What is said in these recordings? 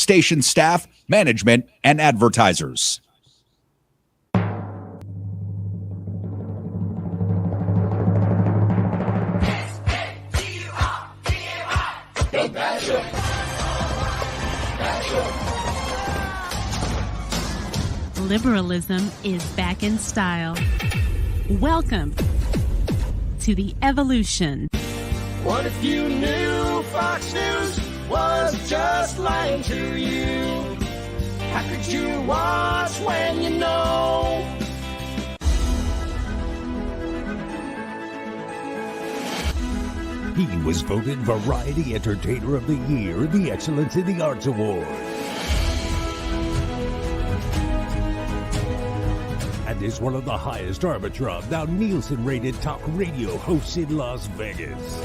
station staff, management, and advertisers. Liberalism is back in style. Welcome to the evolution. What if you knew Fox News was just lying to you? How could you watch when you know? He was voted Variety Entertainer of the Year in the Excellence in the Arts Award. And is one of the highest Arbitrum, now Nielsen-rated talk radio hosts in Las Vegas.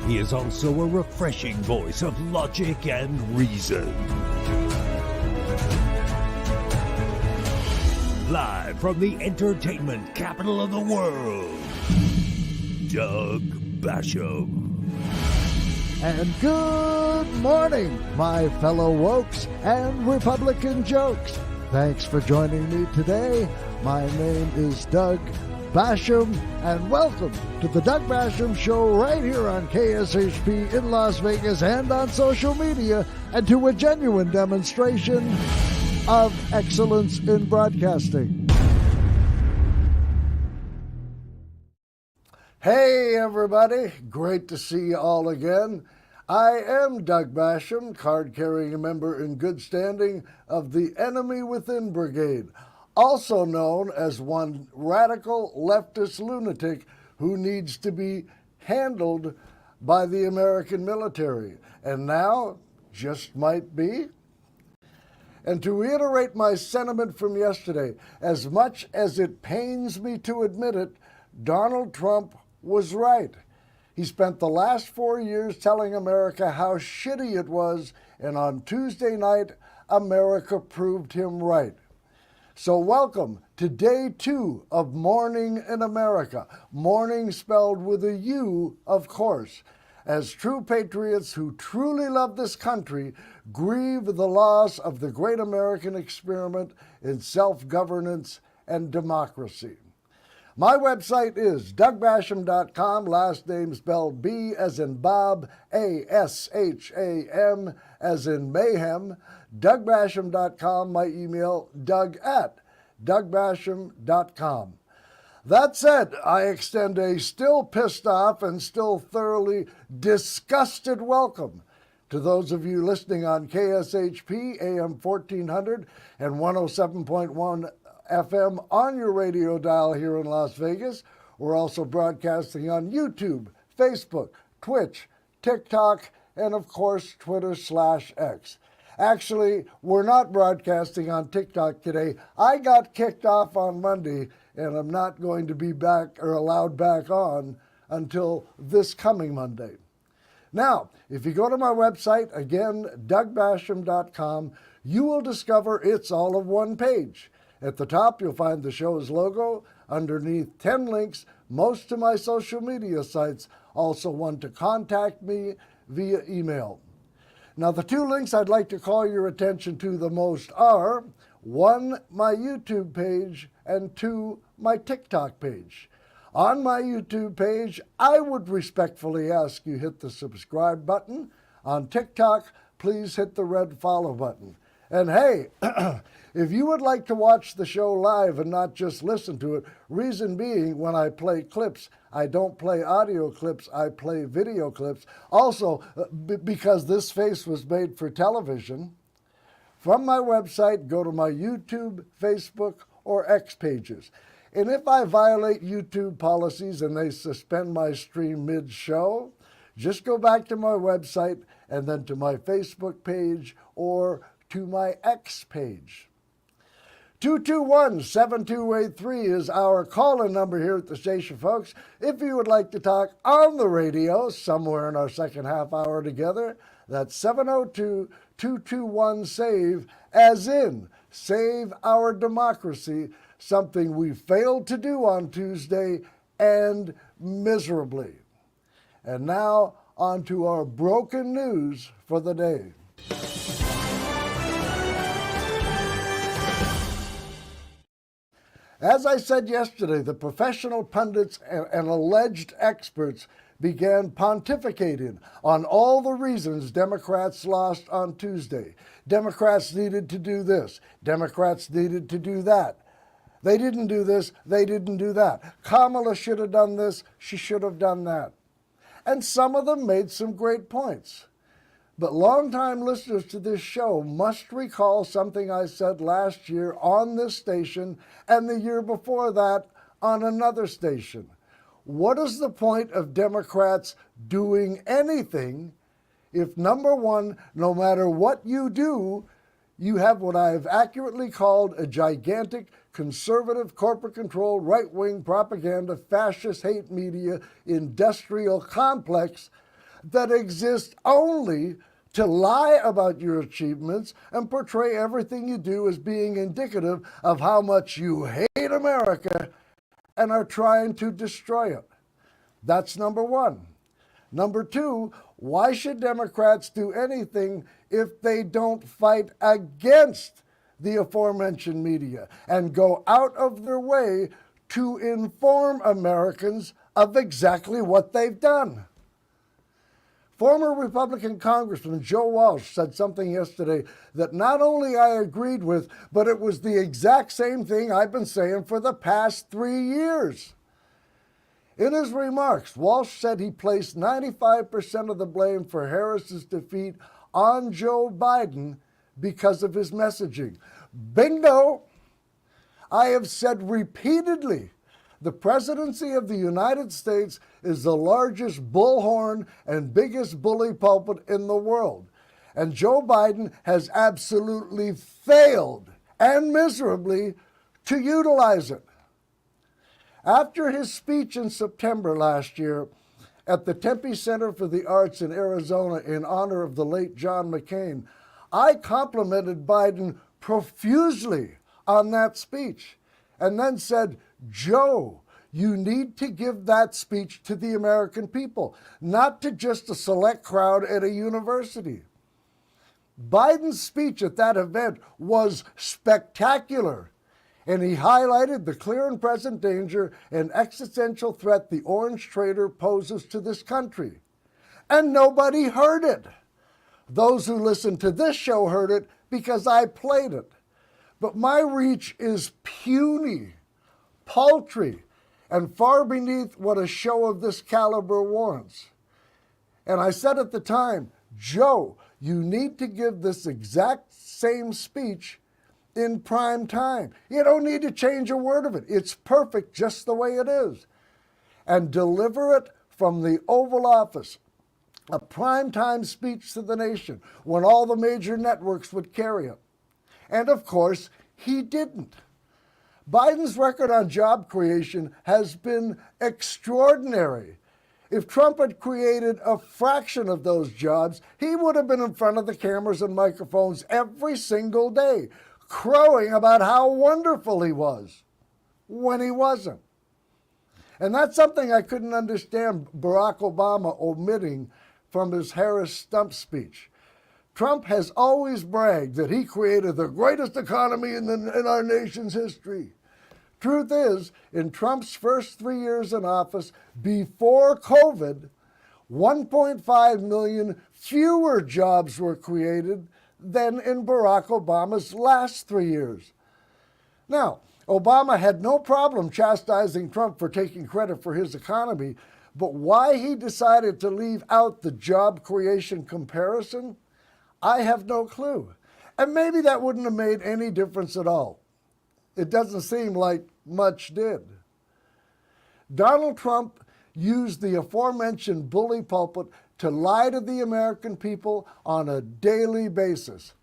He is also a refreshing voice of logic and reason. Live from the entertainment capital of the world, Doug Basham. And good morning, my fellow wokes and Republican jokes. Thanks for joining me today. My name is Doug Basham, and welcome to the Doug Basham Show right here on KSHP in Las Vegas and on social media, and to a genuine demonstration of excellence in broadcasting. Hey everybody, great to see you all again. I am Doug Basham, card-carrying member in good standing of the Enemy Within Brigade, also known as one radical leftist lunatic who needs to be handled by the American military, and now just might be. And to reiterate my sentiment from yesterday, as much as it pains me to admit it, Donald Trump was right. He spent the last 4 years telling America how shitty it was, and on Tuesday night, America proved him right. So welcome to day 2 of Mourning in America. Mourning spelled with a U, of course. As true patriots who truly love this country grieve the loss of the great American experiment in self-governance and democracy. My website is DougBasham.com, last name spelled B as in Bob, A-S-H-A-M as in mayhem. DougBasham.com, my email, Doug@DougBasham.com. That said, I extend a still pissed off and still thoroughly disgusted welcome to those of you listening on KSHP, AM 1400 and 107.1 FM on your radio dial here in Las Vegas. We're also broadcasting on YouTube, Facebook, Twitch, TikTok, and of course, Twitter/X. Actually, we're not broadcasting on TikTok today. I got kicked off on Monday, and I'm not going to be back or allowed back on until this coming Monday. Now, if you go to my website, again, DougBasham.com, you will discover it's all of one page. At the top, you'll find the show's logo. Underneath, 10 links, most to my social media sites, also one to contact me via email. Now, the 2 links I'd like to call your attention to the most are, 1, my YouTube page, and 2, my TikTok page. On my YouTube page, I would respectfully ask you hit the subscribe button. On TikTok, please hit the red follow button. And hey, if you would like to watch the show live and not just listen to it, reason being, when I play clips, I don't play audio clips, I play video clips. Also, because this face was made for television, from my website, go to my YouTube, Facebook, or X pages. And if I violate YouTube policies and they suspend my stream mid-show, just go back to my website and then to my Facebook page or to my X page. 221-7283 is our call-in number here at the station, folks. If you would like to talk on the radio somewhere in our second half hour together, that's 702-221-SAVE, as in Save Our Democracy, something we failed to do on Tuesday and miserably. And now on to our broken news for the day. As I said yesterday, the professional pundits and alleged experts began pontificating on all the reasons Democrats lost on Tuesday. Democrats needed to do this. Democrats needed to do that. They didn't do this. They didn't do that. Kamala should have done this. She should have done that. And some of them made some great points. But longtime listeners to this show must recall something I said last year on this station and the year before that on another station. What is the point of Democrats doing anything if, number one, no matter what you do, you have what I have accurately called a gigantic conservative, corporate-controlled, right-wing propaganda, fascist hate media industrial complex that exists only to lie about your achievements and portray everything you do as being indicative of how much you hate America and are trying to destroy it. That's number one. Number two, why should Democrats do anything if they don't fight against the aforementioned media and go out of their way to inform Americans of exactly what they've done? Former Republican Congressman Joe Walsh said something yesterday that not only I agreed with, but it was the exact same thing I've been saying for the past 3 years. In his remarks, Walsh said he placed 95% of the blame for Harris's defeat on Joe Biden because of his messaging. Bingo! I have said repeatedly, the presidency of the United States is the largest bullhorn and biggest bully pulpit in the world. And Joe Biden has absolutely failed, and miserably, to utilize it. After his speech in September last year at the Tempe Center for the Arts in Arizona in honor of the late John McCain, I complimented Biden profusely on that speech and then said, Joe, you need to give that speech to the American people, not to just a select crowd at a university. Biden's speech at that event was spectacular, and he highlighted the clear and present danger and existential threat the orange trader poses to this country. And nobody heard it. Those who listened to this show heard it because I played it. But my reach is puny, paltry, and far beneath what a show of this caliber warrants. And I said at the time, Joe, you need to give this exact same speech in prime time. You don't need to change a word of it. It's perfect just the way it is. And deliver it from the Oval Office, a primetime speech to the nation when all the major networks would carry it. And of course, he didn't. Biden's record on job creation has been extraordinary. If Trump had created a fraction of those jobs, he would have been in front of the cameras and microphones every single day, crowing about how wonderful he was, when he wasn't. And that's something I couldn't understand Barack Obama omitting from his Harris stump speech. Trump has always bragged that he created the greatest economy in our nation's history. Truth is, in Trump's first 3 years in office, before COVID, 1.5 million fewer jobs were created than in Barack Obama's last 3 years. Now, Obama had no problem chastising Trump for taking credit for his economy, but why he decided to leave out the job creation comparison, I have no clue. And maybe that wouldn't have made any difference at all. It doesn't seem like much did. Donald Trump used the aforementioned bully pulpit to lie to the American people on a daily basis.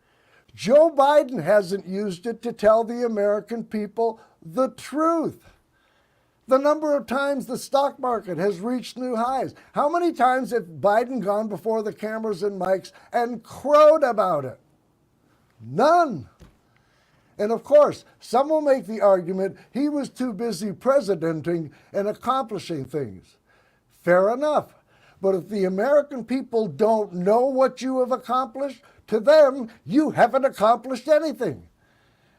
Joe Biden hasn't used it to tell the American people the truth. The number of times the stock market has reached new highs. How many times have Biden gone before the cameras and mics and crowed about it? None. And of course, some will make the argument he was too busy presidenting and accomplishing things. Fair enough. But if the American people don't know what you have accomplished, to them, you haven't accomplished anything.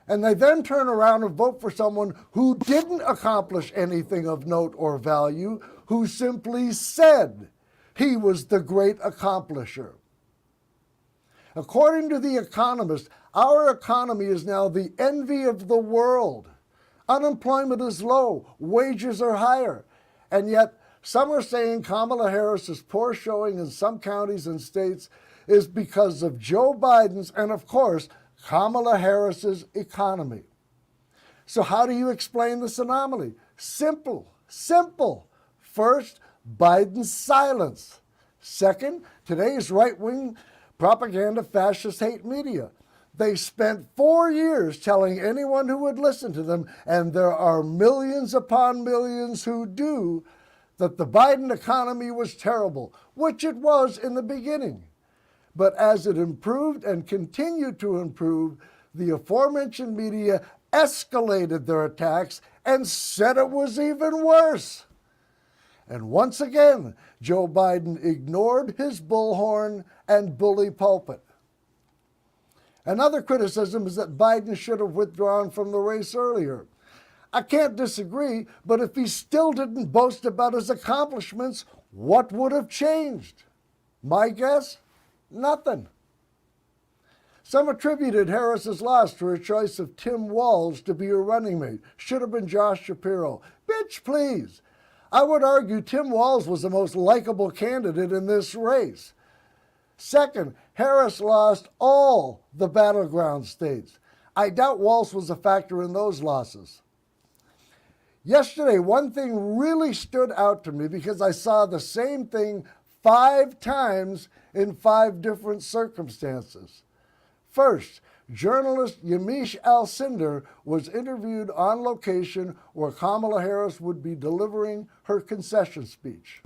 And they then turn around and vote for someone who didn't accomplish anything of note or value, who simply said he was the great accomplisher. According to The Economist, our economy is now the envy of the world. Unemployment is low, wages are higher, and yet some are saying Kamala Harris's poor showing in some counties and states is because of Joe Biden's and, of course, Kamala Harris's economy. So how do you explain this anomaly? Simple. First, Biden's silence. Second, today's right-wing propaganda fascist hate media. They spent 4 years telling anyone who would listen to them, and there are millions upon millions who do, that the Biden economy was terrible, which it was in the beginning. But as it improved and continued to improve, the aforementioned media escalated their attacks and said it was even worse. And once again, Joe Biden ignored his bullhorn and bully pulpit. Another criticism is that Biden should have withdrawn from the race earlier. I can't disagree, but if he still didn't boast about his accomplishments, what would have changed? My guess? Nothing. Some attributed Harris's loss to her choice of Tim Walz to be her running mate. Should have been Josh Shapiro. Bitch, please. I would argue Tim Walz was the most likable candidate in this race. Second, Harris lost all the battleground states. I doubt Walz was a factor in those losses. Yesterday, one thing really stood out to me because I saw the same thing 5 times in 5 different circumstances. First, journalist Yamiche Alcindor was interviewed on location where Kamala Harris would be delivering her concession speech.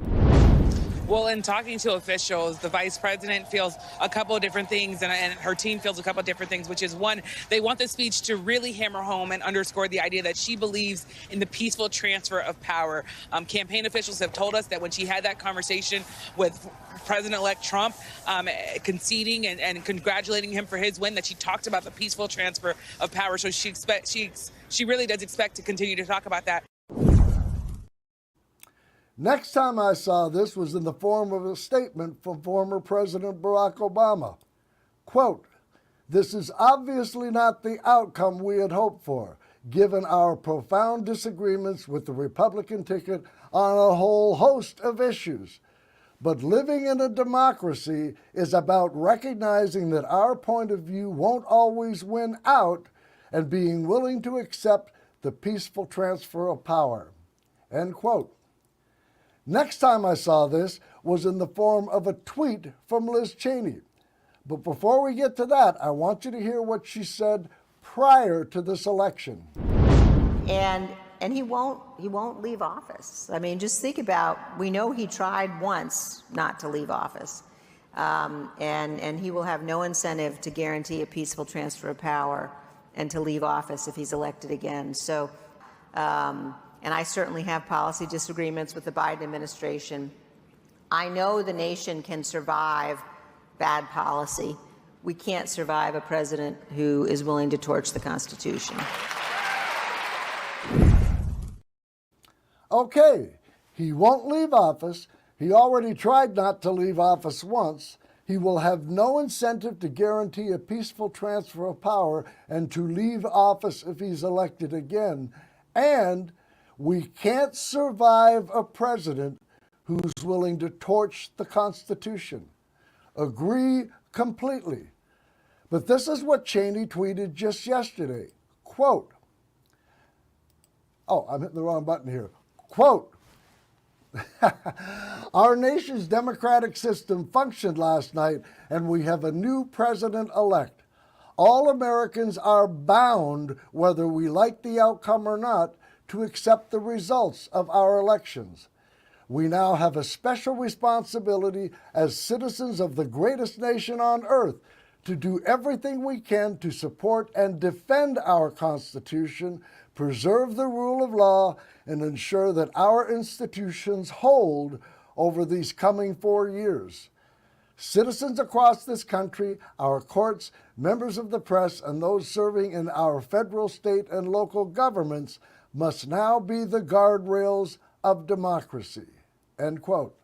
Well, in talking to officials, the vice president feels a couple of different things, and her team feels a couple of different things, which is, one, they want the speech to really hammer home and underscore the idea that she believes in the peaceful transfer of power. Campaign officials have told us that when she had that conversation with President-elect Trump, conceding and congratulating him for his win, that she talked about the peaceful transfer of power. So she really does expect to continue to talk about that. Next time I saw this was in the form of a statement from former President Barack Obama. Quote, "This is obviously not the outcome we had hoped for, given our profound disagreements with the Republican ticket on a whole host of issues. But living in a democracy is about recognizing that our point of view won't always win out and being willing to accept the peaceful transfer of power." End quote. Next time I saw this was in the form of a tweet from Liz Cheney. But before we get to that, I want you to hear what she said prior to this election. And he won't leave office. I mean, just think about, we know he tried once not to leave office. And he will have no incentive to guarantee a peaceful transfer of power and to leave office if he's elected again. So, and I certainly have policy disagreements with the Biden administration. I know the nation can survive bad policy. We can't survive a president who is willing to torch the Constitution. Okay, he won't leave office. He already tried not to leave office once. He will have no incentive to guarantee a peaceful transfer of power and to leave office if he's elected again. And we can't survive a president who's willing to torch the Constitution. Agree completely. But this is what Cheney tweeted just yesterday. Quote, oh, I'm hitting the wrong button here. Quote, "Our nation's democratic system functioned last night and we have a new president-elect. All Americans are bound, whether we like the outcome or not, to accept the results of our elections. We now have a special responsibility as citizens of the greatest nation on earth to do everything we can to support and defend our Constitution, preserve the rule of law, and ensure that our institutions hold, over these coming 4 years. Citizens across this country, our courts, members of the press, and those serving in our federal, state, and local governments must now be the guardrails of democracy." End quote.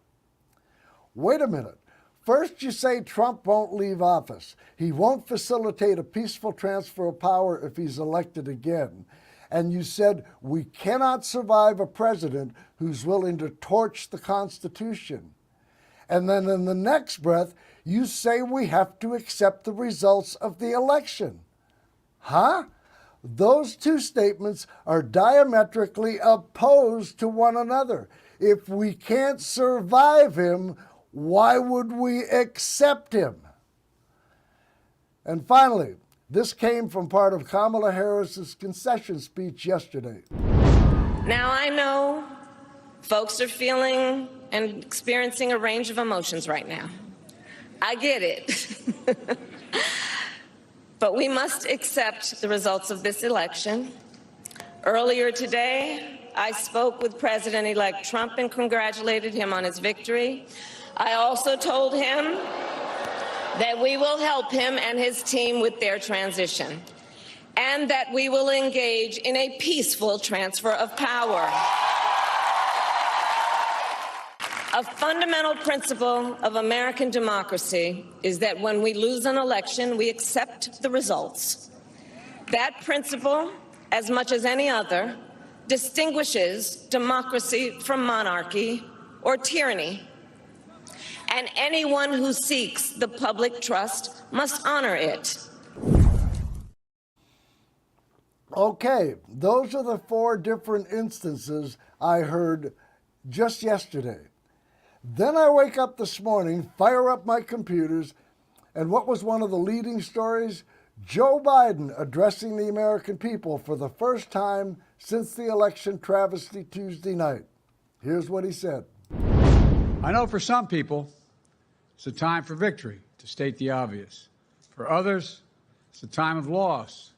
Wait a minute. First you say Trump won't leave office. He won't facilitate a peaceful transfer of power if he's elected again. And you said we cannot survive a president who's willing to torch the Constitution. And then in the next breath, you say we have to accept the results of the election. Huh? Those two statements are diametrically opposed to one another. If we can't survive him, why would we accept him? And finally, this came from part of Kamala Harris's concession speech yesterday. Now, I know folks are feeling and experiencing a range of emotions right now. I get it. But we must accept the results of this election. Earlier today, I spoke with President-elect Trump and congratulated him on his victory. I also told him that we will help him and his team with their transition, and that we will engage in a peaceful transfer of power. A fundamental principle of American democracy is that when we lose an election, we accept the results. That principle, as much as any other, distinguishes democracy from monarchy or tyranny. And anyone who seeks the public trust must honor it. Okay, those are the 4 different instances I heard just yesterday. Then I wake up this morning, fire up my computers, and what was one of the leading stories? Joe Biden addressing the American people for the first time since the election travesty Tuesday night. Here's what he said. I know for some people, it's a time for victory, to state the obvious. For others, it's a time of loss.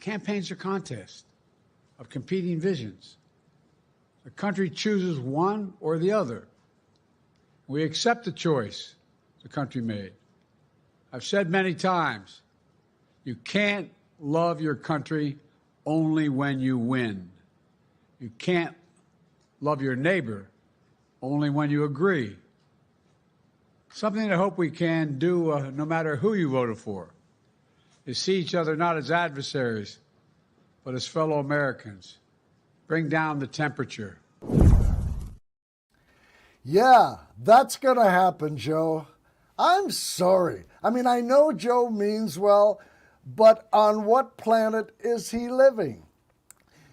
Campaigns are contests of competing visions. The country chooses one or the other. We accept the choice the country made. I've said many times, you can't love your country only when you win. You can't love your neighbor only when you agree. Something I hope we can do, no matter who you voted for, is see each other not as adversaries, but as fellow Americans. Bring down the temperature. Yeah, that's going to happen, Joe. I'm sorry. I mean, I know Joe means well, but on what planet is he living?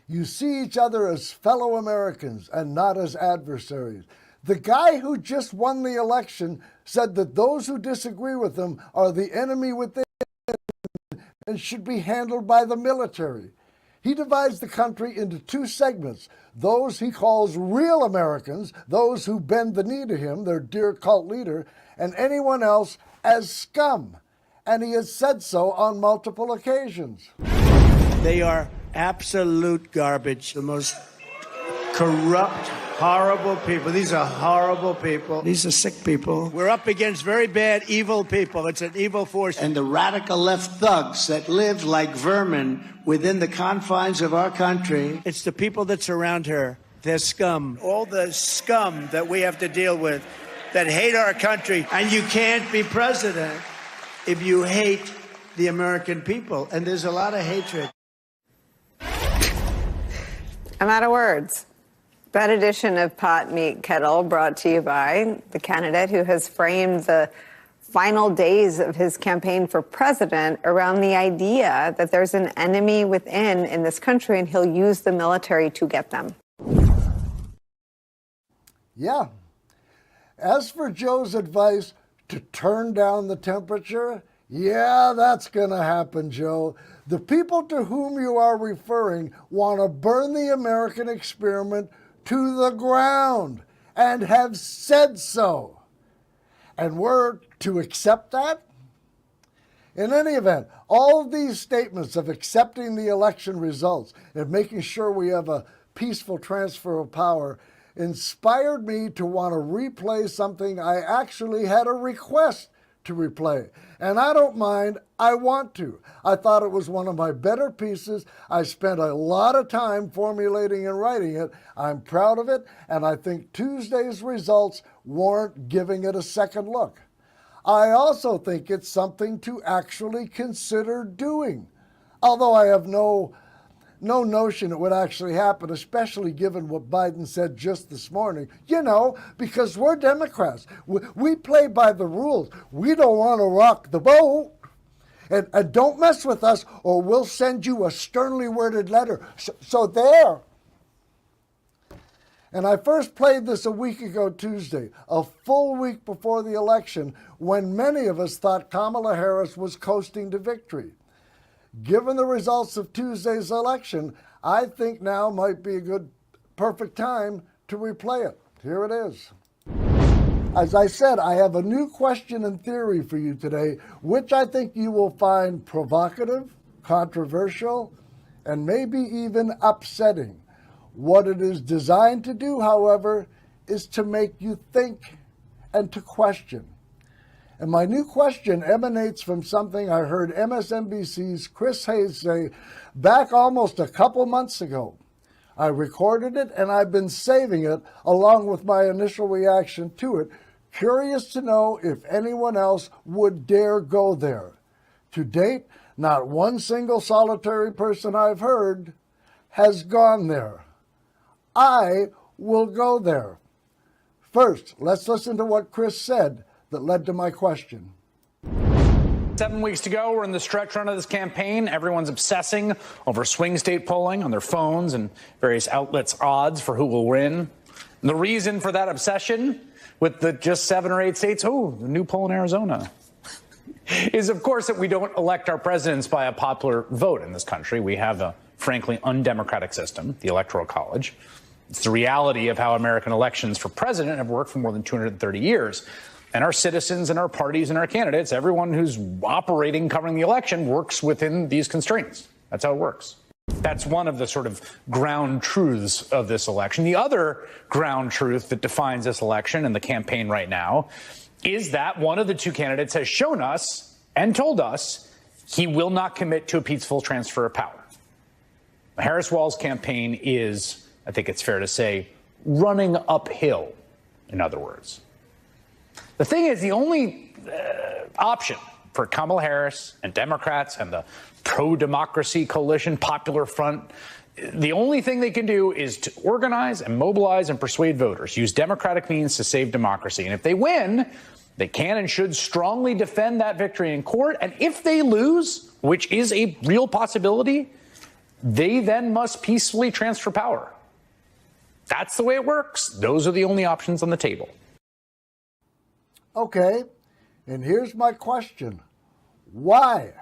You see each other as fellow Americans and not as adversaries. The guy who just won the election said that those who disagree with him are the enemy within and should be handled by the military. He divides the country into 2 segments, those he calls real Americans, those who bend the knee to him, their dear cult leader, and anyone else as scum. And he has said so on multiple occasions. They are absolute garbage, the most corrupt, horrible people. These are horrible people. These are sick people. We're up against very bad, evil people. It's an evil force. And the radical left thugs that live like vermin within the confines of our country. It's the people that surround her. They're scum. All the scum that we have to deal with that hate our country. And you can't be president if you hate the American people. And there's a lot of hatred. I'm out of words. That edition of Pot Meat Kettle brought to you by the candidate who has framed the final days of his campaign for president around the idea that there's an enemy within in this country and he'll use the military to get them. Yeah. As for Joe's advice to turn down the temperature, yeah, that's going to happen, Joe. The people to whom you are referring want to burn the American experiment to the ground and have said so. And we're to accept that? In any event, all of these statements of accepting the election results and making sure we have a peaceful transfer of power inspired me to want to replay something I actually had a request to replay. And I don't mind, I want to. I thought it was one of my better pieces. I spent a lot of time formulating and writing it. I'm proud of it, and I think Tuesday's results warrant giving it a second look. I also think it's something to actually consider doing, although I have no notion it would actually happen, especially given what Biden said just this morning. You know, because we're Democrats. We play by the rules. We don't want to rock the boat. And don't mess with us or we'll send you a sternly worded letter. So there. And I first played this a week ago Tuesday, a full week before the election, when many of us thought Kamala Harris was coasting to victory. Given the results of Tuesday's election, I think now might be a perfect time to replay it. Here it is. As I said, I have a new question and theory for you today, which I think you will find provocative, controversial, and maybe even upsetting. What it is designed to do, however, is to make you think and to question. And my new question emanates from something I heard MSNBC's Chris Hayes say back almost a couple months ago. I recorded it and I've been saving it along with my initial reaction to it, curious to know if anyone else would dare go there. To date, not one single solitary person I've heard has gone there. I will go there. First, let's listen to what Chris said that led to my question. 7 weeks to go. We're in the stretch run of this campaign. Everyone's obsessing over swing state polling on their phones and various outlets' odds for who will win. And the reason for that obsession with the just 7 or 8 states, the new poll in Arizona, is, of course, that we don't elect our presidents by a popular vote in this country. We have a, frankly, undemocratic system, the Electoral College. It's the reality of how American elections for president have worked for more than 230 years. And our citizens and our parties and our candidates, everyone who's operating covering the election, works within these constraints. That's how it works. That's one of the sort of ground truths of this election. The other ground truth that defines this election and the campaign right now is that one of the two candidates has shown us and told us he will not commit to a peaceful transfer of power. Harris-Walz's campaign is, I think it's fair to say, running uphill, in other words. The thing is, the only option for Kamala Harris and Democrats and the pro-democracy coalition, Popular Front, the only thing they can do is to organize and mobilize and persuade voters, use democratic means to save democracy. And if they win, they can and should strongly defend that victory in court. And if they lose, which is a real possibility, they then must peacefully transfer power. That's the way it works. Those are the only options on the table. Okay, and here's my question. Why?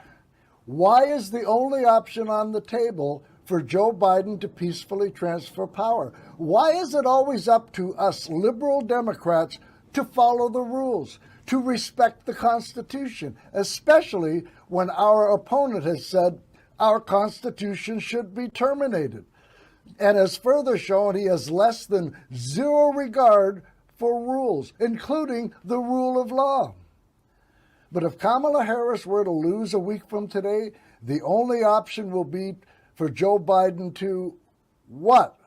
Why is the only option on the table for Joe Biden to peacefully transfer power? Why is it always up to us liberal Democrats to follow the rules, to respect the Constitution, especially when our opponent has said our Constitution should be terminated? And as further shown, he has less than zero regard for rules, including the rule of law. But if Kamala Harris were to lose a week from today, the only option will be for Joe Biden to, what?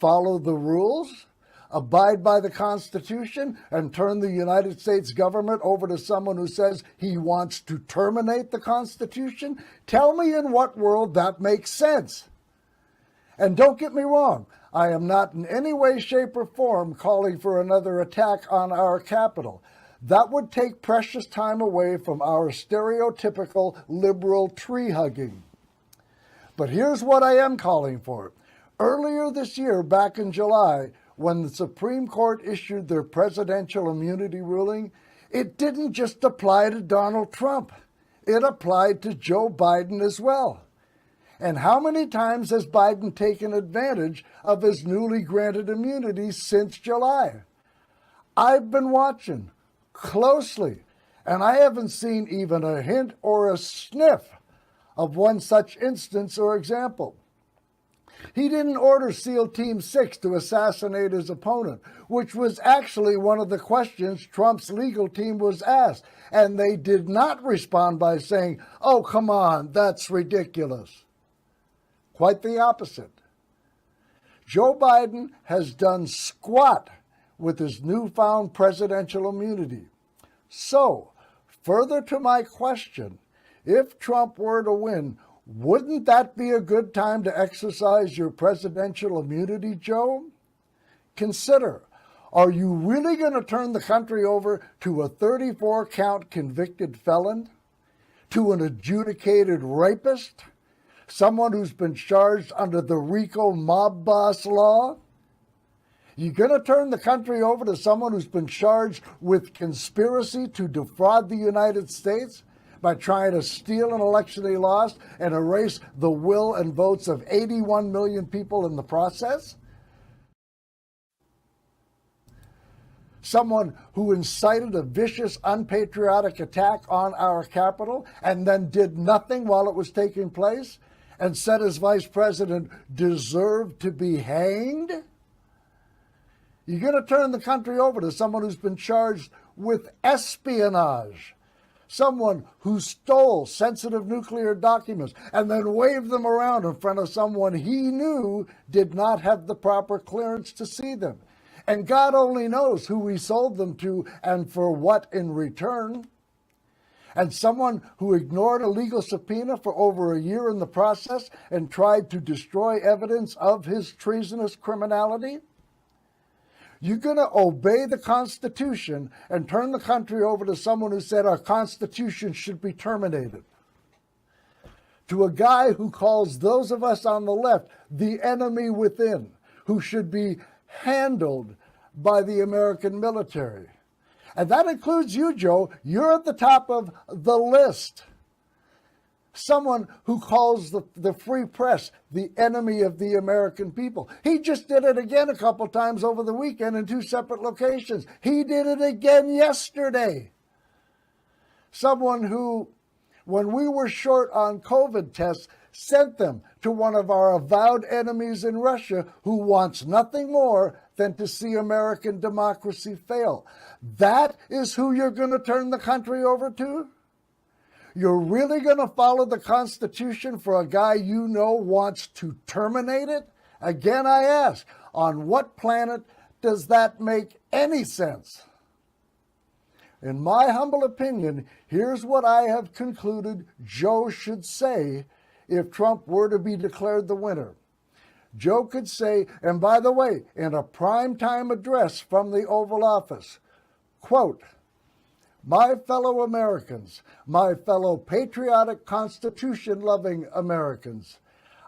Follow the rules? Abide by the Constitution and turn the United States government over to someone who says he wants to terminate the Constitution? Tell me in what world that makes sense. And don't get me wrong, I am not in any way, shape, or form calling for another attack on our Capitol. That would take precious time away from our stereotypical liberal tree hugging. But here's what I am calling for. Earlier this year, back in July, when the Supreme Court issued their presidential immunity ruling, it didn't just apply to Donald Trump. It applied to Joe Biden as well. And how many times has Biden taken advantage of his newly granted immunity since July? I've been watching closely, and I haven't seen even a hint or a sniff of one such instance or example. He didn't order SEAL Team 6 to assassinate his opponent, which was actually one of the questions Trump's legal team was asked. And they did not respond by saying, "Oh, come on, that's ridiculous." Quite the opposite. Joe Biden has done squat with his newfound presidential immunity. So, further to my question, if Trump were to win, wouldn't that be a good time to exercise your presidential immunity, Joe? Consider, are you really going to turn the country over to a 34-count convicted felon? To an adjudicated rapist? Someone who's been charged under the RICO mob boss law? You going to turn the country over to someone who's been charged with conspiracy to defraud the United States by trying to steal an election he lost and erase the will and votes of 81 million people in the process? Someone who incited a vicious, unpatriotic attack on our Capitol and then did nothing while it was taking place and said his vice president deserved to be hanged? You're going to turn the country over to someone who's been charged with espionage, someone who stole sensitive nuclear documents and then waved them around in front of someone he knew did not have the proper clearance to see them. And God only knows who he sold them to and for what in return. And someone who ignored a legal subpoena for over a year in the process and tried to destroy evidence of his treasonous criminality. You're going to obey the Constitution and turn the country over to someone who said our Constitution should be terminated. To a guy who calls those of us on the left the enemy within, who should be handled by the American military. And that includes you, Joe. You're at the top of the list. Someone who calls the free press the enemy of the American people. He just did it again a couple times over the weekend in two separate locations. He did it again yesterday. Someone who, when we were short on COVID tests, sent them to one of our avowed enemies in Russia who wants nothing more than to see American democracy fail. That is who you're going to turn the country over to? You're really going to follow the Constitution for a guy you know wants to terminate it? Again, I ask, on what planet does that make any sense? In my humble opinion, here's what I have concluded Joe should say if Trump were to be declared the winner. Joe could say, and by the way, in a primetime address from the Oval Office, quote, "My fellow Americans, my fellow patriotic Constitution-loving Americans,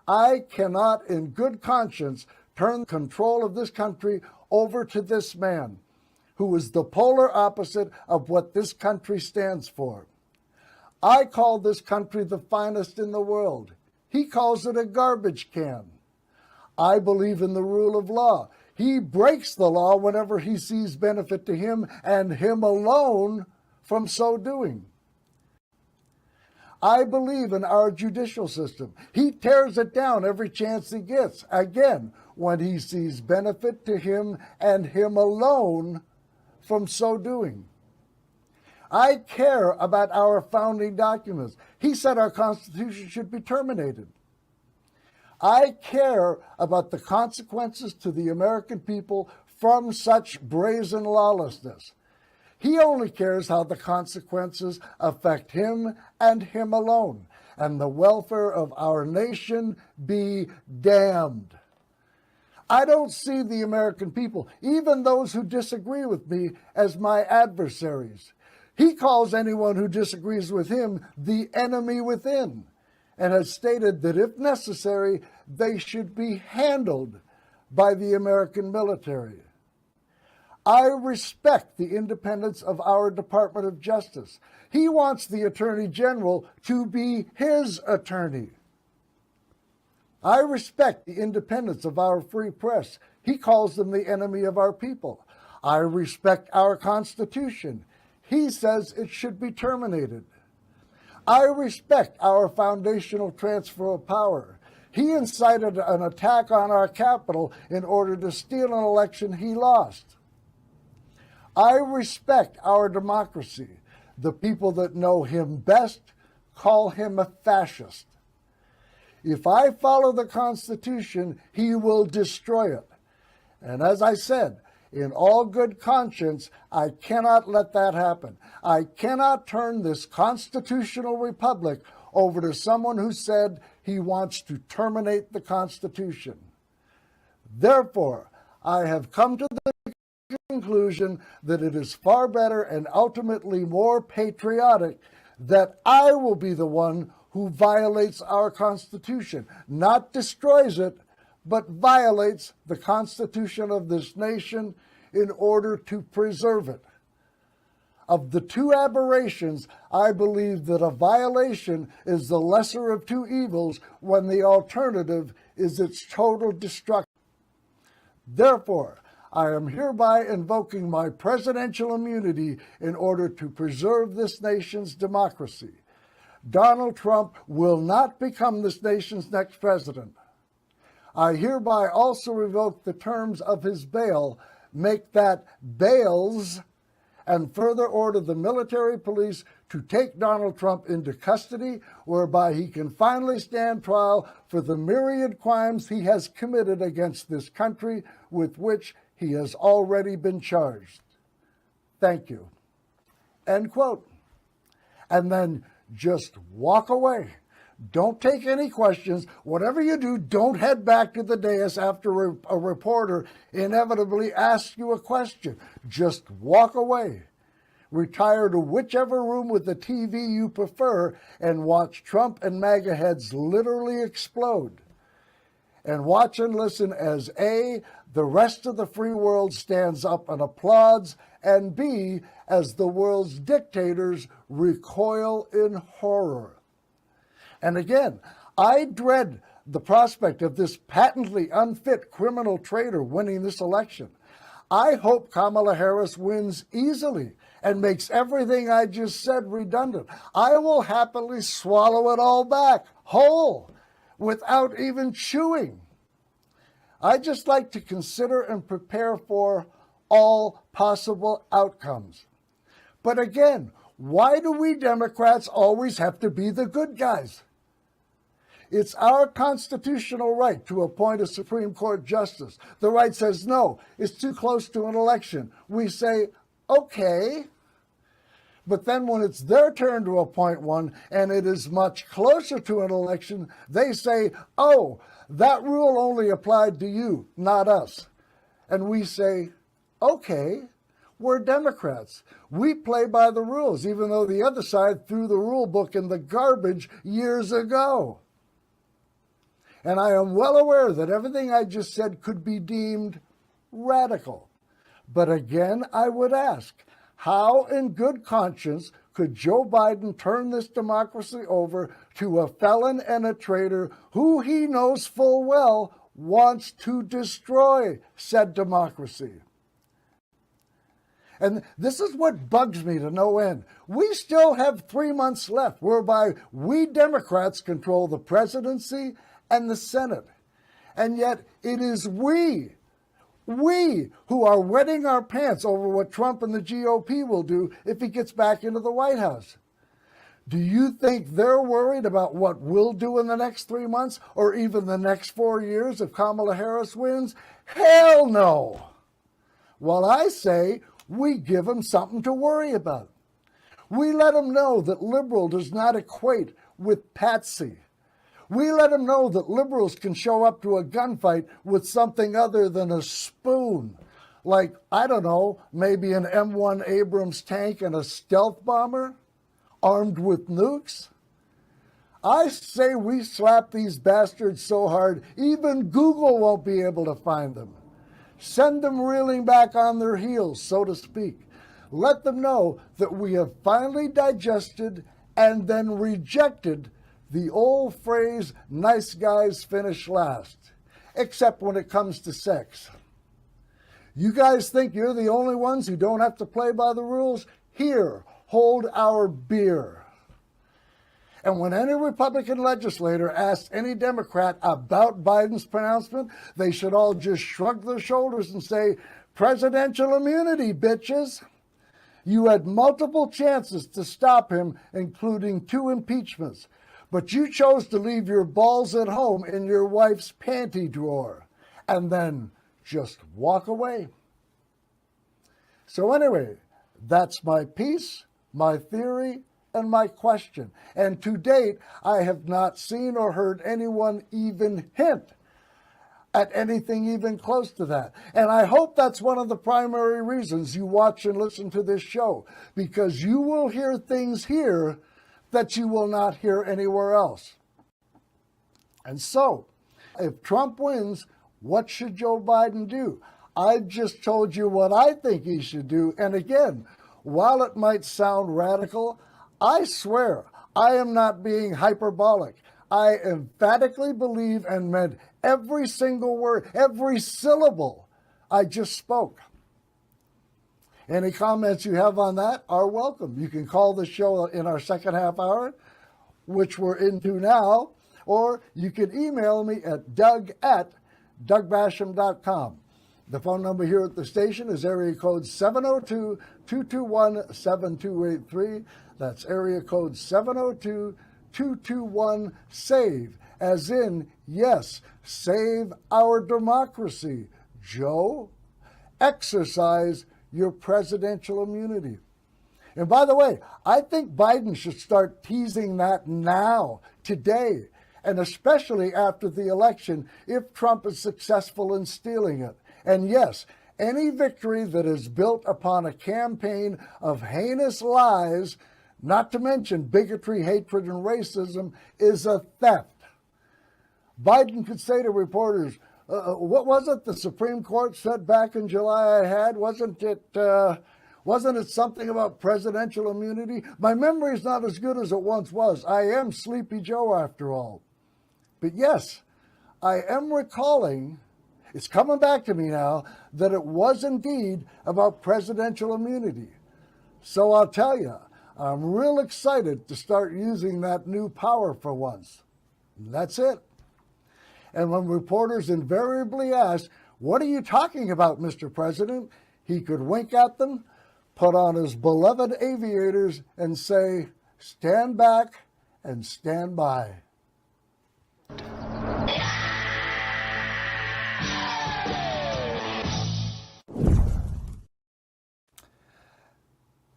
I cannot in good conscience turn control of this country over to this man, who is the polar opposite of what this country stands for. I call this country the finest in the world. He calls it a garbage can. I believe in the rule of law. He breaks the law whenever he sees benefit to him and him alone from so doing. I believe in our judicial system. He tears it down every chance he gets, again, when he sees benefit to him and him alone from so doing. I care about our founding documents. He said our Constitution should be terminated. I care about the consequences to the American people from such brazen lawlessness. He only cares how the consequences affect him and him alone, and the welfare of our nation be damned. I don't see the American people, even those who disagree with me, as my adversaries. He calls anyone who disagrees with him the enemy within, and has stated that if necessary, they should be handled by the American military. I respect the independence of our Department of Justice. He wants the Attorney General to be his attorney. I respect the independence of our free press. He calls them the enemy of our people. I respect our Constitution. He says it should be terminated. I respect our foundational transfer of power. He incited an attack on our Capitol in order to steal an election he lost. I respect our democracy. The people that know him best call him a fascist. If I follow the Constitution, he will destroy it. And as I said, in all good conscience, I cannot let that happen. I cannot turn this constitutional republic over to someone who said he wants to terminate the Constitution. Therefore, I have come to the conclusion that it is far better and ultimately more patriotic that I will be the one who violates our Constitution, not destroys it, but violates the Constitution of this nation in order to preserve it. Of the two aberrations, I believe that a violation is the lesser of two evils when the alternative is its total destruction. Therefore, I am hereby invoking my presidential immunity in order to preserve this nation's democracy. Donald Trump will not become this nation's next president. I hereby also revoke the terms of his bail, make that bails, and further order the military police to take Donald Trump into custody, whereby he can finally stand trial for the myriad crimes he has committed against this country with which he has already been charged. Thank you. End quote. And then just walk away. Don't take any questions. Whatever you do, don't head back to the dais after a reporter inevitably asks you a question. Just walk away. Retire to whichever room with the TV you prefer and watch Trump and MAGA heads literally explode. And watch and listen as A, the rest of the free world stands up and applauds, and B, as the world's dictators recoil in horror. And again, I dread the prospect of this patently unfit criminal traitor winning this election. I hope Kamala Harris wins easily and makes everything I just said redundant. I will happily swallow it all back, whole, without even chewing. I just like to consider and prepare for all possible outcomes. But again, why do we Democrats always have to be the good guys? It's our constitutional right to appoint a Supreme Court justice. The right says, no, it's too close to an election. We say, okay. But then when it's their turn to appoint one and it is much closer to an election, they say, oh, that rule only applied to you, not us. And we say, okay, we're Democrats. We play by the rules, even though the other side threw the rule book in the garbage years ago. And I am well aware that everything I just said could be deemed radical. But again, I would ask, how in good conscience could Joe Biden turn this democracy over to a felon and a traitor who he knows full well wants to destroy said democracy? And this is what bugs me to no end. We still have 3 months left whereby we Democrats control the presidency and the Senate. And yet it is we who are wetting our pants over what Trump and the GOP will do if he gets back into the White House. Do you think they're worried about what we'll do in the next 3 months or even the next 4 years if Kamala Harris wins? Hell no. Well, I say we give them something to worry about. We let them know that liberal does not equate with patsy. We let them know that liberals can show up to a gunfight with something other than a spoon. Like, I don't know, maybe an M1 Abrams tank and a stealth bomber armed with nukes. I say we slap these bastards so hard, even Google won't be able to find them. Send them reeling back on their heels, so to speak. Let them know that we have finally digested and then rejected the old phrase, nice guys finish last, except when it comes to sex. You guys think you're the only ones who don't have to play by the rules? Here, hold our beer. And when any Republican legislator asks any Democrat about Biden's pronouncement, they should all just shrug their shoulders and say, presidential immunity, bitches. You had multiple chances to stop him, including 2 impeachments, but you chose to leave your balls at home in your wife's panty drawer and then just walk away. So anyway, that's my piece, my theory, and my question. And to date, I have not seen or heard anyone even hint at anything even close to that. And I hope that's one of the primary reasons you watch and listen to this show, because you will hear things here that you will not hear anywhere else. And so, if Trump wins, what should Joe Biden do? I just told you what I think he should do. And again, while it might sound radical, I swear I am not being hyperbolic. I emphatically believe and meant every single word, every syllable I just spoke. Any comments you have on that are welcome. You can call the show in our second half hour, which we're into now, or you can email me at doug@dougbasham.com. The phone number here at the station is area code 702-221-7283. That's area code 702-221-SAVE, as in, yes, save our democracy. Joe, exercise your presidential immunity. And by the way, I think Biden should start teasing that now, today, and especially after the election if Trump is successful in stealing it. And yes, any victory that is built upon a campaign of heinous lies, not to mention bigotry, hatred, and racism, is a theft. Biden could say to reporters, what was it the Supreme Court said back in July I had? Wasn't it something about presidential immunity? My memory is not as good as it once was. I am Sleepy Joe after all. But yes, I am recalling, it's coming back to me now, that it was indeed about presidential immunity. So I'll tell you, I'm real excited to start using that new power for once. And that's it. And when reporters invariably ask, what are you talking about, Mr. President? He could wink at them, put on his beloved aviators, and say, stand back and stand by.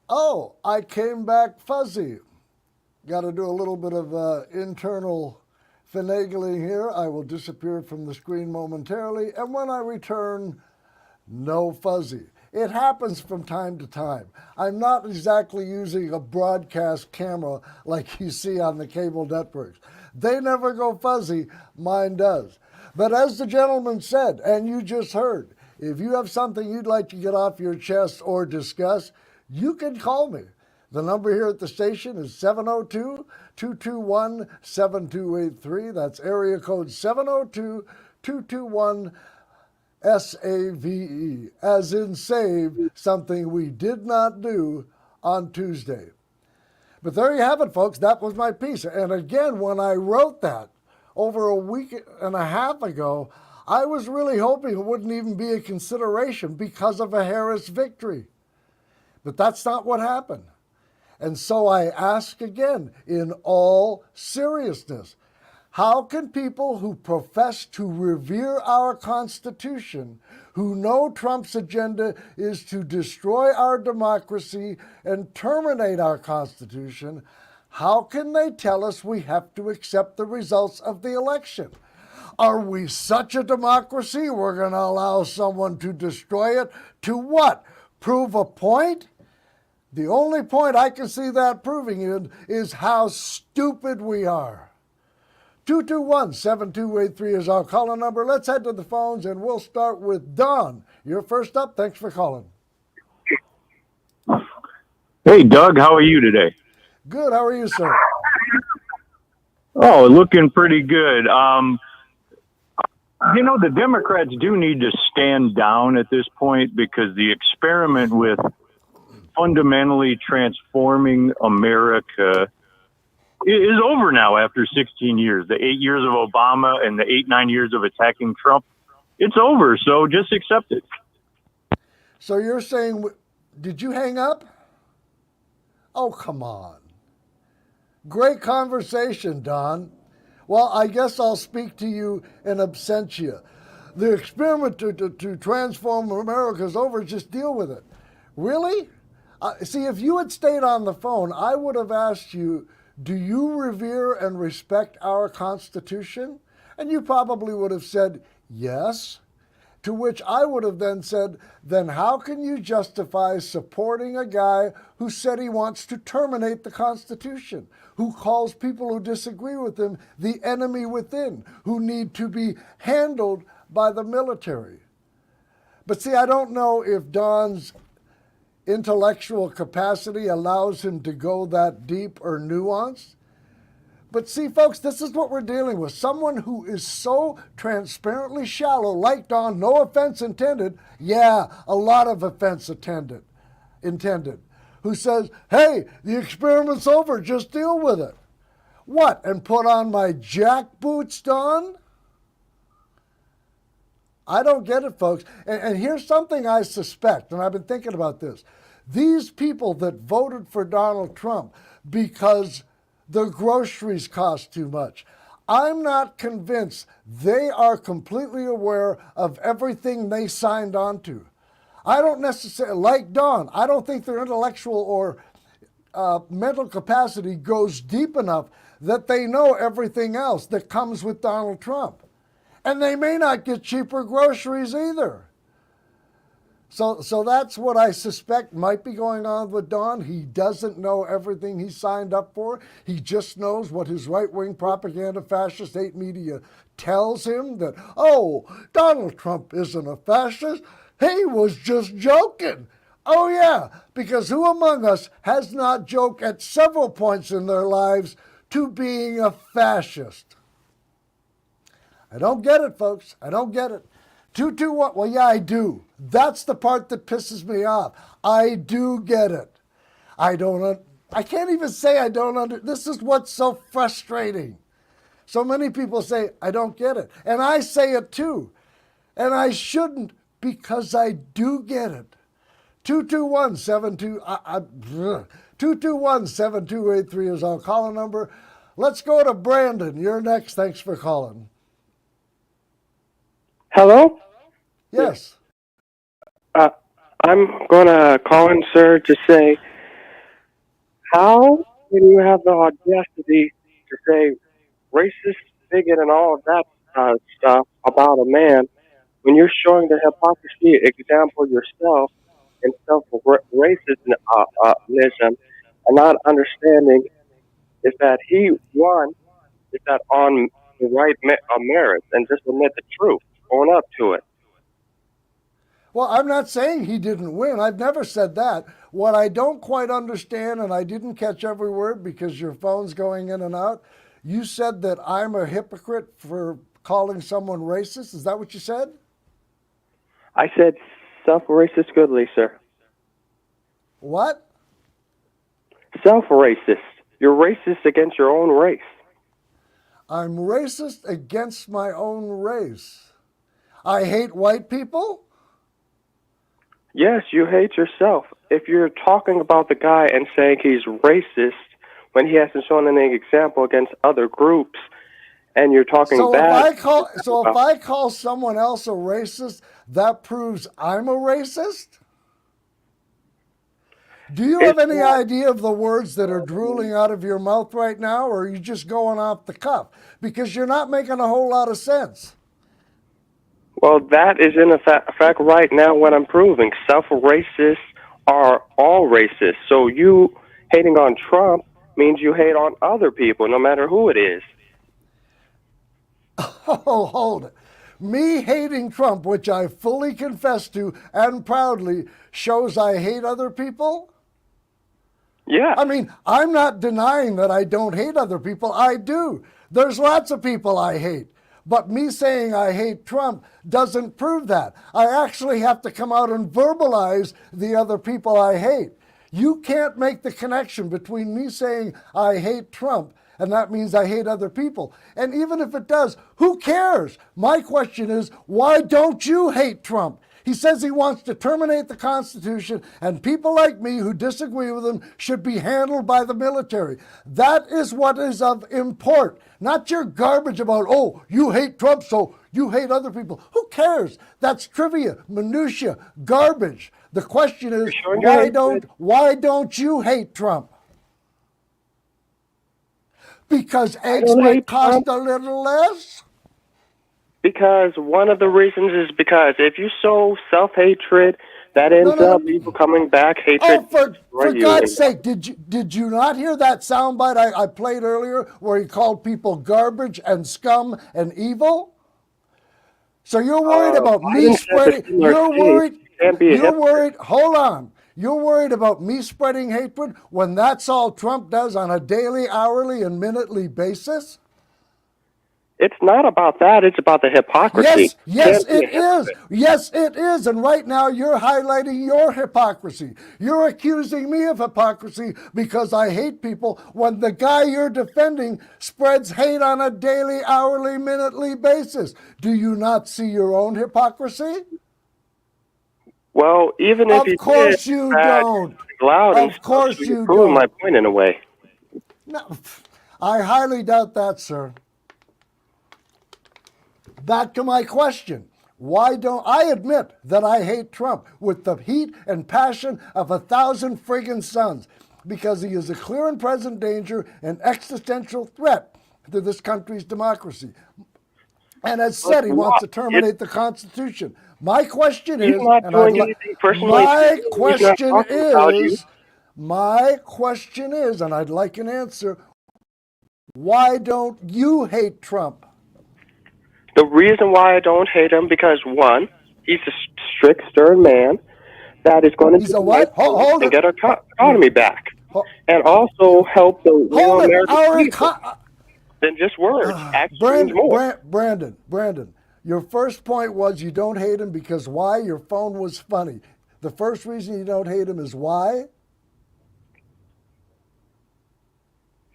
Oh, I came back fuzzy. Got to do a little bit of internal finagling here. I will disappear from the screen momentarily, and when I return, no fuzzy. It happens from time to time. I'm not exactly using a broadcast camera like you see on the cable networks. They never go fuzzy, mine does. But as the gentleman said, and you just heard, if you have something you'd like to get off your chest or discuss, you can call me. The number here at the station is 702-221-7283. That's area code 702-221-SAVE, as in save, something we did not do on Tuesday. But there you have it, folks. That was my piece. And again, when I wrote that over a week and a half ago, I was really hoping it wouldn't even be a consideration because of a Harris victory. But that's not what happened. And so I ask again, in all seriousness, how can people who profess to revere our Constitution, who know Trump's agenda is to destroy our democracy and terminate our Constitution, how can they tell us we have to accept the results of the election? Are we such a democracy we're going to allow someone to destroy it? To what? Prove a point? The only point I can see that proving in is how stupid we are. 221-7283 is our caller number. Let's head to the phones, and we'll start with Don. You're first up. Thanks for calling. Hey, Doug. How are you today? Good. How are you, sir? Oh, looking pretty good. You know, the Democrats do need to stand down at this point, because the experiment with fundamentally transforming America is over now after 16 years. The 8 years of Obama and the 9 years of attacking Trump, it's over. So just accept it. So you're saying, did you hang up? Oh, come on. Great conversation, Don. Well, I guess I'll speak to you in absentia. The experiment to transform America is over. Just deal with it. Really? See, if you had stayed on the phone, I would have asked you, do you revere and respect our Constitution? And you probably would have said, yes. To which I would have then said, then how can you justify supporting a guy who said he wants to terminate the Constitution, who calls people who disagree with him the enemy within, who need to be handled by the military? But see, I don't know if Don's intellectual capacity allows him to go that deep or nuanced. But see, folks, this is what we're dealing with. Someone who is so transparently shallow, like Don, no offense intended. Yeah, a lot of offense intended. Who says, hey, the experiment's over, just deal with it. What, and put on my jack boots, Don? I don't get it, folks. And here's something I suspect, and I've been thinking about this. These people that voted for Donald Trump because the groceries cost too much, I'm not convinced they are completely aware of everything they signed on to. I don't necessarily, like Don, I don't think their intellectual or mental capacity goes deep enough that they know everything else that comes with Donald Trump. And they may not get cheaper groceries either. So that's what I suspect might be going on with Don. He doesn't know everything he signed up for. He just knows what his right-wing propaganda, fascist hate media tells him, that, oh, Donald Trump isn't a fascist. He was just joking. Oh, yeah, because who among us has not joked at several points in their lives to being a fascist? I don't get it, folks. I don't get it. 221, well, yeah, I do. That's the part that pisses me off. I do get it. I can't even say I don't this is what's so frustrating. So many people say, I don't get it. And I say it too. And I shouldn't, because I do get it. 221-7283 is our caller number. Let's go to Brandon. You're next. Thanks for calling. Hello? Yes. I'm going to call in, sir, to say, how can you have the audacity to say racist, bigot, and all of that stuff about a man when you're showing the hypocrisy example yourself and self-racism and not understanding is that he won, is that on the right merits, and just admit the truth, own up to it. Well, I'm not saying he didn't win. I've never said that. What I don't quite understand, and I didn't catch every word because your phone's going in and out, you said that I'm a hypocrite for calling someone racist. Is that what you said? I said self-racist goodly, sir. What? Self-racist. You're racist against your own race. I'm racist against my own race. I hate white people? Yes, you hate yourself. If you're talking about the guy and saying he's racist when he hasn't shown any example against other groups, and you're talking bad. If I call someone else a racist, that proves I'm a racist? Do you have any idea of the words that are drooling out of your mouth right now, or are you just going off the cuff? Because you're not making a whole lot of sense. Well, that is in fact right now what I'm proving. Self-racists are all racist. So you hating on Trump means you hate on other people, no matter who it is. Oh, hold it. Me hating Trump, which I fully confess to and proudly, shows I hate other people? Yeah. I mean, I'm not denying that I don't hate other people. I do. There's lots of people I hate. But me saying I hate Trump doesn't prove that. I actually have to come out and verbalize the other people I hate. You can't make the connection between me saying I hate Trump and that means I hate other people. And even if it does, who cares? My question is, why don't you hate Trump? He says he wants to terminate the Constitution, and people like me who disagree with him should be handled by the military. That is what is of import, not your garbage about, oh, you hate Trump, so you hate other people. Who cares? That's trivia, minutia, garbage. The question is, why don't you hate Trump? Because eggs might cost a little less? Because one of the reasons is because if you sow self-hatred, that ends up people coming back, hatred. Oh, for God's sake, did you not hear that soundbite I played earlier where he called people garbage and scum and evil? So you're worried about me spreading, you're worried, hold on. You're worried about me spreading hatred when that's all Trump does on a daily, hourly, and minutely basis? It's not about that. It's about the hypocrisy. Yes, it is. Yes, it is. And right now you're highlighting your hypocrisy. You're accusing me of hypocrisy because I hate people when the guy you're defending spreads hate on a daily, hourly, minutely basis. Do you not see your own hypocrisy? Well, even if of course you don't. Loud of course you proving don't. My point in a way. No, I highly doubt that, sir. Back to my question. Why don't I admit that I hate Trump with the heat and passion of 1,000 friggin' suns because he is a clear and present danger and existential threat to this country's democracy. And as said, he wants to terminate the Constitution. My question is, my question is, and I'd like an answer, why don't you hate Trump? The reason why I don't hate him, because one, he's a strict, stern man that is going to and get our economy back, and also help the real American people. Than just words, actions more. Brandon, your first point was you don't hate him because why? Your phone was funny. The first reason you don't hate him is why?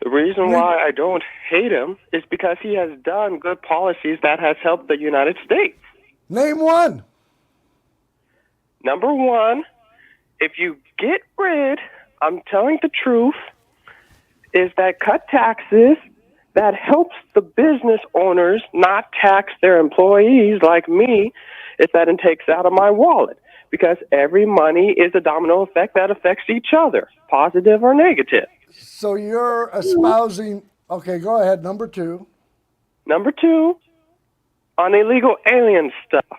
The reason why I don't hate him is because he has done good policies that has helped the United States. Name one. Number one, if you get rid, I'm telling the truth, is that cut taxes that helps the business owners not tax their employees like me, is that it takes out of my wallet. Because every money is a domino effect that affects each other, positive or negative. So you're espousing, okay, go ahead, number two. Number two, on illegal alien stuff.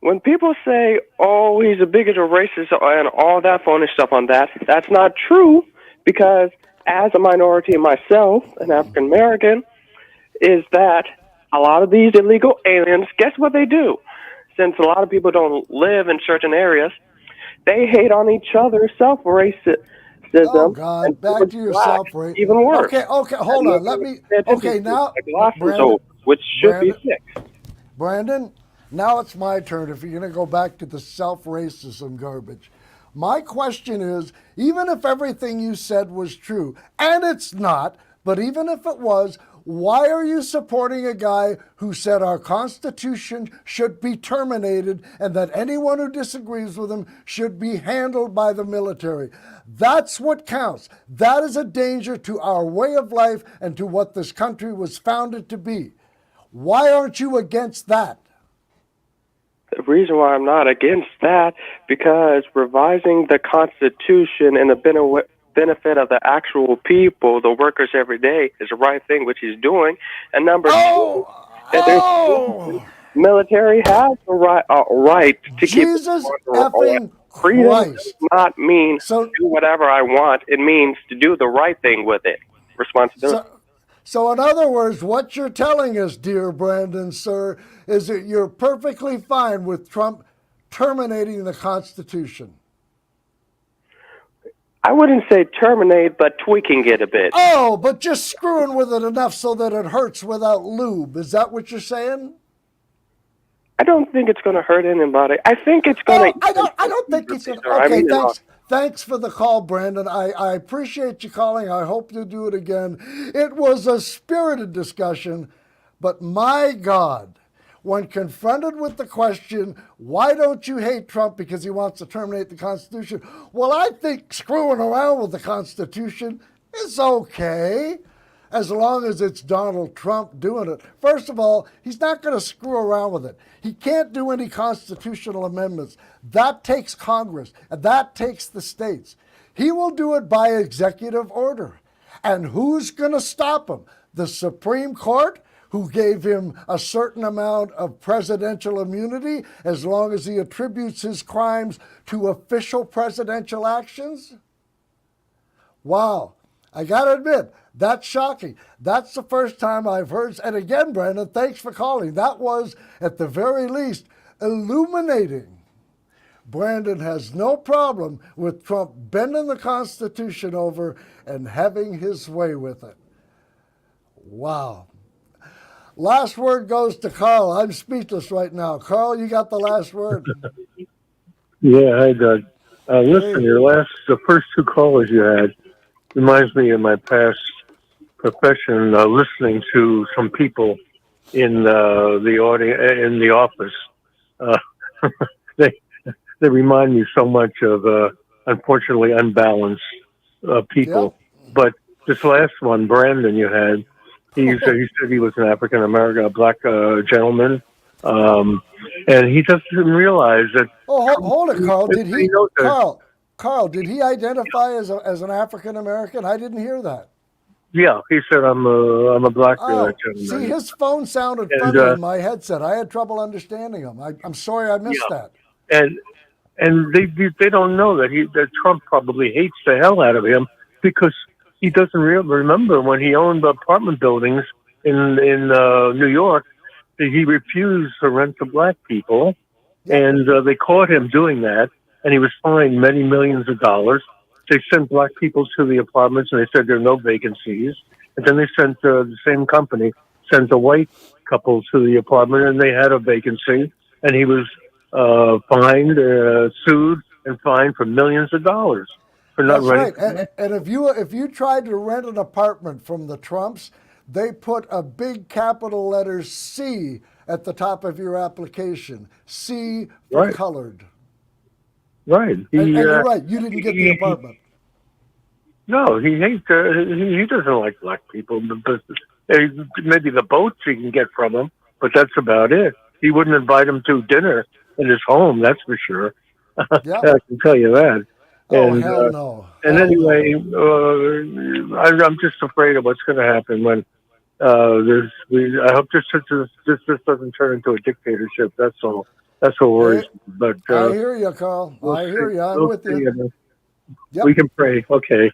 When people say, oh, he's a bigot or racist and all that phony stuff on that, that's not true because as a minority myself, an African American, is that a lot of these illegal aliens, guess what they do? Since a lot of people don't live in certain areas, they hate on each other, self-racism. Oh, God, back to your self-racism. Even worse. Okay, hold on. Let me, okay, now, which should be fixed. Brandon, now it's my turn if you're going to go back to the self-racism garbage. My question is, even if everything you said was true, and it's not, but even if it was, why are you supporting a guy who said our Constitution should be terminated and that anyone who disagrees with him should be handled by the military? That's what counts. That is a danger to our way of life and to what this country was founded to be. Why aren't you against that? The reason why I'm not against that, because revising the Constitution in the benefit of the actual people, the workers every day, is the right thing, which he's doing. And number two, military has the right to Jesus keep effing freedom. Christ. Does not mean do whatever I want. It means to do the right thing with it. Responsibility. So in other words, what you're telling us, dear Brandon, sir, is that you're perfectly fine with Trump terminating the Constitution. I wouldn't say terminate, but tweaking it a bit. Oh, but just screwing with it enough so that it hurts without lube. Is that what you're saying? I don't think it's going to hurt anybody. I think it's going to... I don't think it's going to... Okay, Thanks for the call, Brandon. I appreciate you calling. I hope you do it again. It was a spirited discussion, but my God, when confronted with the question, why don't you hate Trump because he wants to terminate the Constitution? Well, I think screwing around with the Constitution is okay, as long as it's Donald Trump doing it. First of all, he's not going to screw around with it. He can't do any constitutional amendments. That takes Congress, and that takes the states. He will do it by executive order. And who's going to stop him? The Supreme Court, who gave him a certain amount of presidential immunity as long as he attributes his crimes to official presidential actions? Wow. I got to admit, that's shocking. That's the first time I've heard. And again, Brandon, thanks for calling. That was, at the very least, illuminating. Brandon has no problem with Trump bending the Constitution over and having his way with it. Wow. Last word goes to Carl. I'm speechless right now. Carl, you got the last word. Yeah, hi, Doug. Listen, the first two callers you had reminds me of my past profession, listening to some people in the audience, in the office. They remind me so much of, unfortunately, unbalanced people. Yep. But this last one, Brandon, you had, he said he was an African American, a black gentleman, and he doesn't realize that. Oh, hold it, Carl. Did he? Carl, did he identify as an African American? I didn't hear that. Yeah, he said I'm a black gentleman. See, his phone sounded funny in my headset. I had trouble understanding him. I'm sorry I missed that. And they don't know that Trump probably hates the hell out of him because he doesn't remember when he owned apartment buildings in New York that he refused to rent to black people, and they caught him doing that, and he was fined many millions of dollars. They sent black people to the apartments, and they said there are no vacancies. And then they sent the same company sent a white couple to the apartment, and they had a vacancy, and he was fined, sued, and fined for millions of dollars for not renting. That's right. And if you tried to rent an apartment from the Trumps, they put a big capital letter C at the top of your application. C for colored. Right. And you're right. You didn't get the apartment. No, he hates. He doesn't like black people. But maybe the boats he can get from him, but that's about it. He wouldn't invite him to dinner in his home. That's for sure. Yep. I can tell you that. Oh, hell no. And anyway, I'm just afraid of what's going to happen when I hope this doesn't turn into a dictatorship. That's all. That's what worries me. But I hear you, Carl. I hear you. I'm with you. Yep. We can pray. Okay.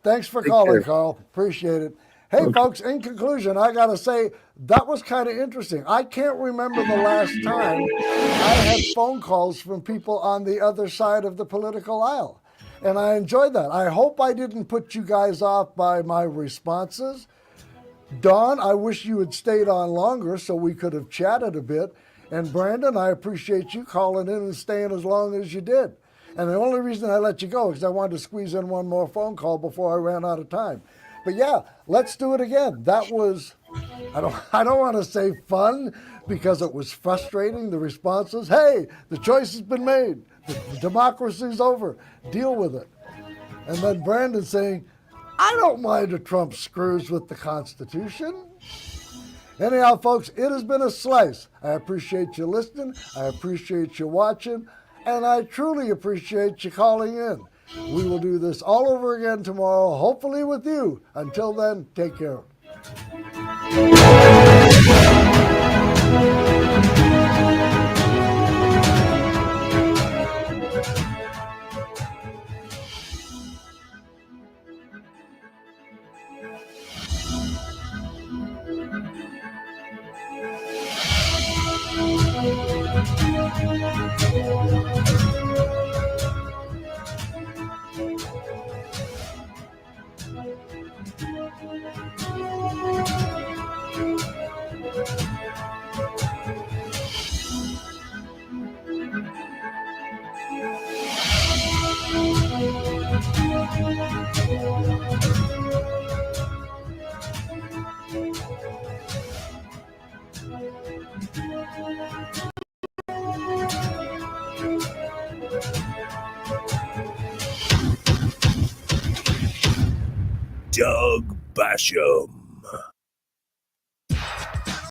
Thanks for calling, Carl. Appreciate it. Hey, folks, in conclusion, I got to say, that was kind of interesting. I can't remember the last time I had phone calls from people on the other side of the political aisle. And I enjoyed that. I hope I didn't put you guys off by my responses. Dawn, I wish you had stayed on longer so we could have chatted a bit. And Brandon, I appreciate you calling in and staying as long as you did. And the only reason I let you go is I wanted to squeeze in one more phone call before I ran out of time. But yeah, let's do it again. That was, I don't want to say fun because it was frustrating. The responses, hey, the choice has been made. The democracy's over. Deal with it. And then Brandon saying, I don't mind if Trump screws with the Constitution. Anyhow, folks, it has been a slice. I appreciate you listening. I appreciate you watching. And I truly appreciate you calling in. We will do this all over again tomorrow, hopefully with you. Until then, take care. Doug Basham.